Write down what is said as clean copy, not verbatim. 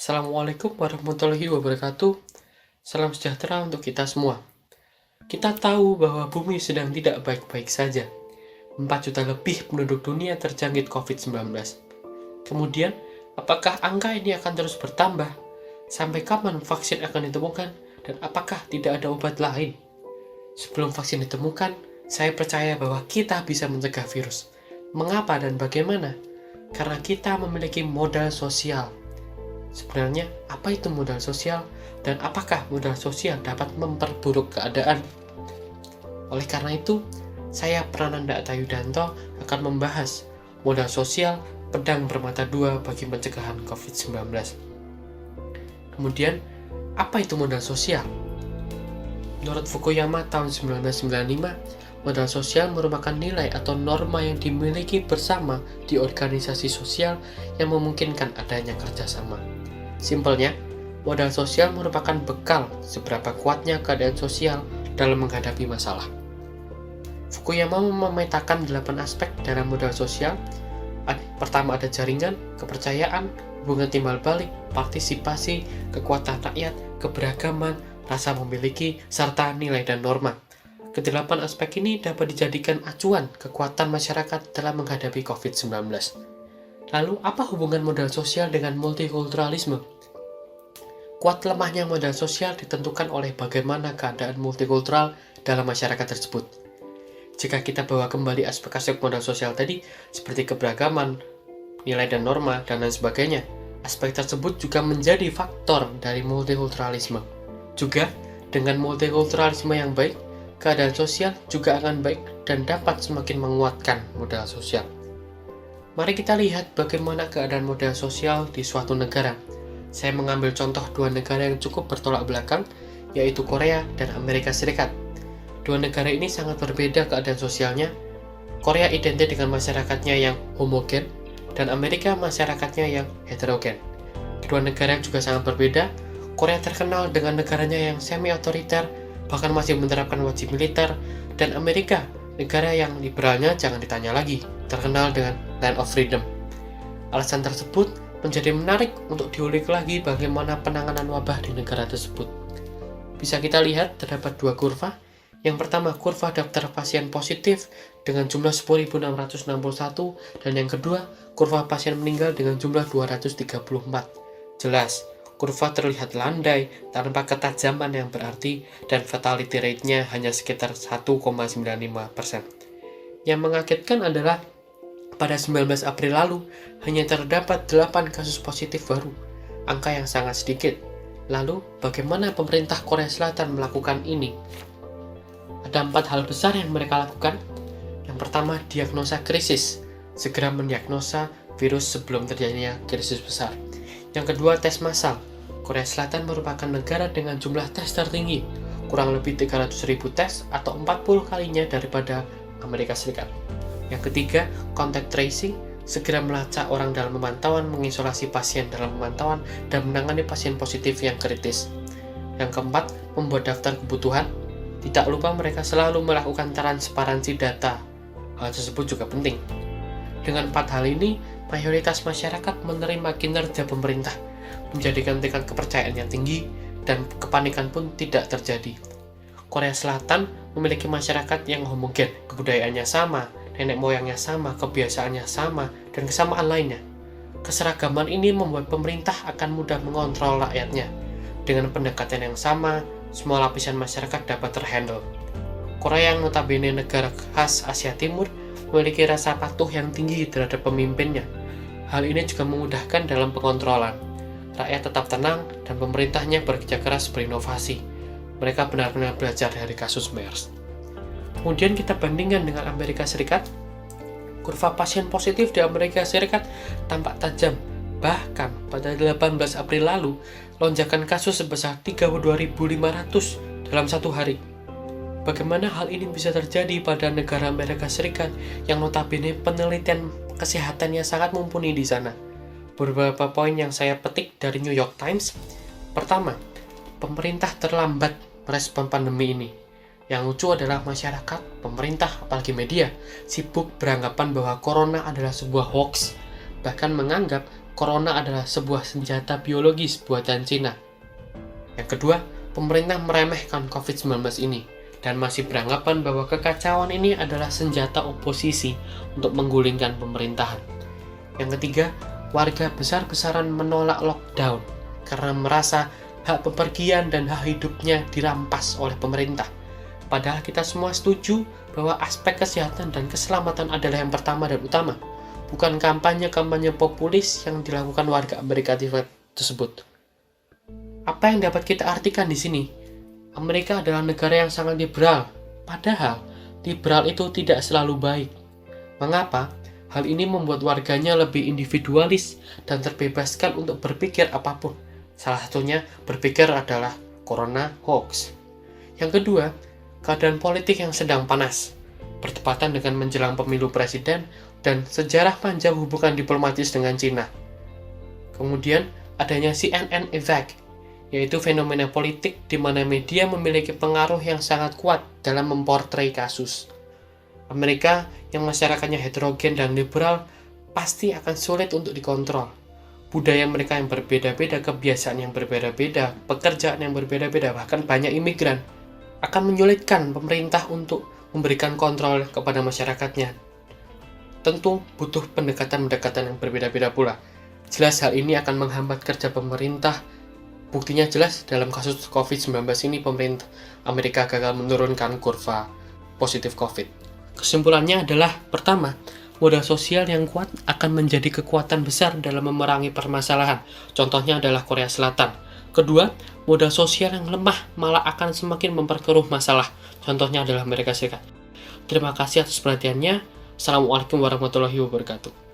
Assalamualaikum warahmatullahi wabarakatuh. Salam sejahtera untuk kita semua. Kita tahu bahwa bumi sedang tidak baik-baik saja. 4 juta lebih penduduk dunia terjangkit COVID-19. Kemudian, apakah angka ini akan terus bertambah? Sampai kapan vaksin akan ditemukan? Dan apakah tidak ada obat lain? Sebelum vaksin ditemukan, saya percaya bahwa kita bisa mencegah virus. Mengapa dan bagaimana? Karena kita memiliki modal sosial. Sebenarnya, apa itu modal sosial? Dan apakah modal sosial dapat memperburuk keadaan? Oleh karena itu, saya Prananda Atayudanto akan membahas modal sosial pedang bermata dua bagi pencegahan COVID-19. Kemudian, apa itu modal sosial? Menurut Fukuyama tahun 1995, modal sosial merupakan nilai atau norma yang dimiliki bersama di organisasi sosial yang memungkinkan adanya kerjasama. Simpelnya, modal sosial merupakan bekal seberapa kuatnya keadaan sosial dalam menghadapi masalah. Fukuyama memetakan 8 aspek dalam modal sosial. Pertama ada jaringan, kepercayaan, hubungan timbal balik, partisipasi, kekuatan rakyat, keberagaman, rasa memiliki, serta nilai dan norma. Kedelapan aspek ini dapat dijadikan acuan kekuatan masyarakat dalam menghadapi COVID-19. Lalu, apa hubungan modal sosial dengan multikulturalisme? Kuat lemahnya modal sosial ditentukan oleh bagaimana keadaan multikultural dalam masyarakat tersebut. Jika kita bawa kembali aspek-aspek modal sosial tadi, seperti keberagaman, nilai dan norma, dan lain sebagainya, aspek tersebut juga menjadi faktor dari multikulturalisme. Juga, dengan multikulturalisme yang baik, keadaan sosial juga akan baik dan dapat semakin menguatkan modal sosial. Mari kita lihat bagaimana keadaan modal sosial di suatu negara. Saya mengambil contoh 2 negara yang cukup bertolak belakang, yaitu Korea dan Amerika Serikat. 2 negara ini sangat berbeda keadaan sosialnya. Korea identik dengan masyarakatnya yang homogen, dan Amerika masyarakatnya yang heterogen. Kedua negara juga sangat berbeda. Korea terkenal dengan negaranya yang semi-otoriter, bahkan masih menerapkan wajib militer, dan Amerika, negara yang liberalnya jangan ditanya lagi, terkenal dengan Land of Freedom. Alasan tersebut menjadi menarik untuk diulik lagi bagaimana penanganan wabah di negara tersebut. Bisa kita lihat terdapat 2 kurva. Yang pertama, kurva daftar pasien positif dengan jumlah 10.661, dan yang kedua, kurva pasien meninggal dengan jumlah 234. Jelas, kurva terlihat landai tanpa ketajaman yang berarti, dan fatality rate-nya hanya sekitar 1,95%. Yang mengagetkan adalah pada 19 April lalu, hanya terdapat 8 kasus positif baru, angka yang sangat sedikit. Lalu, bagaimana pemerintah Korea Selatan melakukan ini? Ada 4 hal besar yang mereka lakukan. Yang pertama, diagnosa krisis. Segera mendiagnosa virus sebelum terjadinya krisis besar. Yang kedua, tes massal. Korea Selatan merupakan negara dengan jumlah tes tertinggi, kurang lebih 300.000 tes atau 40 kalinya daripada Amerika Serikat. Yang ketiga, contact tracing, segera melacak orang dalam pemantauan, mengisolasi pasien dalam pemantauan, dan menangani pasien positif yang kritis. Yang keempat, membuat daftar kebutuhan. Tidak lupa mereka selalu melakukan transparansi data. Hal tersebut juga penting. Dengan 4 hal ini, mayoritas masyarakat menerima kinerja pemerintah, menjadikan tingkat kepercayaan yang tinggi, dan kepanikan pun tidak terjadi. Korea Selatan memiliki masyarakat yang homogen, kebudayaannya sama, nenek moyangnya sama, kebiasaannya sama, dan kesamaan lainnya. Keseragaman ini membuat pemerintah akan mudah mengontrol rakyatnya. Dengan pendekatan yang sama, semua lapisan masyarakat dapat terhandle. Korea yang notabene negara khas Asia Timur memiliki rasa patuh yang tinggi terhadap pemimpinnya. Hal ini juga memudahkan dalam pengontrolan. Rakyat tetap tenang dan pemerintahnya bekerja keras berinovasi. Mereka benar-benar belajar dari kasus MERS. Kemudian kita bandingkan dengan Amerika Serikat. Kurva pasien positif di Amerika Serikat tampak tajam. Bahkan pada 18 April lalu, lonjakan kasus sebesar 32.500 dalam 1 hari. Bagaimana hal ini bisa terjadi pada negara Amerika Serikat yang notabene penelitian kesehatannya sangat mumpuni di sana? Beberapa poin yang saya petik dari New York Times. Pertama, pemerintah terlambat merespon pandemi ini. Yang lucu adalah masyarakat, pemerintah, apalagi media, sibuk beranggapan bahwa corona adalah sebuah hoax, bahkan menganggap corona adalah sebuah senjata biologis buatan Cina. Yang kedua, pemerintah meremehkan COVID-19 ini dan masih beranggapan bahwa kekacauan ini adalah senjata oposisi untuk menggulingkan pemerintahan. Yang ketiga, warga besar-besaran menolak lockdown karena merasa hak bepergian dan hak hidupnya dirampas oleh pemerintah. Padahal kita semua setuju bahwa aspek kesehatan dan keselamatan adalah yang pertama dan utama, bukan kampanye-kampanye populis yang dilakukan warga Amerika tersebut. Apa yang dapat kita artikan di sini? Amerika adalah negara yang sangat liberal, padahal liberal itu tidak selalu baik. Mengapa? Hal ini membuat warganya lebih individualis dan terbebaskan untuk berpikir apapun. Salah satunya berpikir adalah corona hoax. Yang kedua, keadaan politik yang sedang panas, bertepatan dengan menjelang pemilu presiden dan sejarah panjang hubungan diplomatis dengan Cina. Kemudian, adanya CNN effect, yaitu fenomena politik di mana media memiliki pengaruh yang sangat kuat dalam memportray kasus. Amerika yang masyarakatnya heterogen dan liberal pasti akan sulit untuk dikontrol. Budaya mereka yang berbeda-beda, kebiasaan yang berbeda-beda, pekerjaan yang berbeda-beda, bahkan banyak imigran, akan menyulitkan pemerintah untuk memberikan kontrol kepada masyarakatnya. Tentu butuh pendekatan-pendekatan yang berbeda-beda pula. Jelas hal ini akan menghambat kerja pemerintah. Buktinya jelas dalam kasus COVID-19 ini pemerintah Amerika gagal menurunkan kurva positif COVID. Kesimpulannya adalah, pertama, modal sosial yang kuat akan menjadi kekuatan besar dalam memerangi permasalahan. Contohnya adalah Korea Selatan. Kedua, modal sosial yang lemah malah akan semakin memperkeruh masalah. Contohnya adalah Amerika Serikat. Terima kasih atas perhatiannya. Assalamualaikum warahmatullahi wabarakatuh.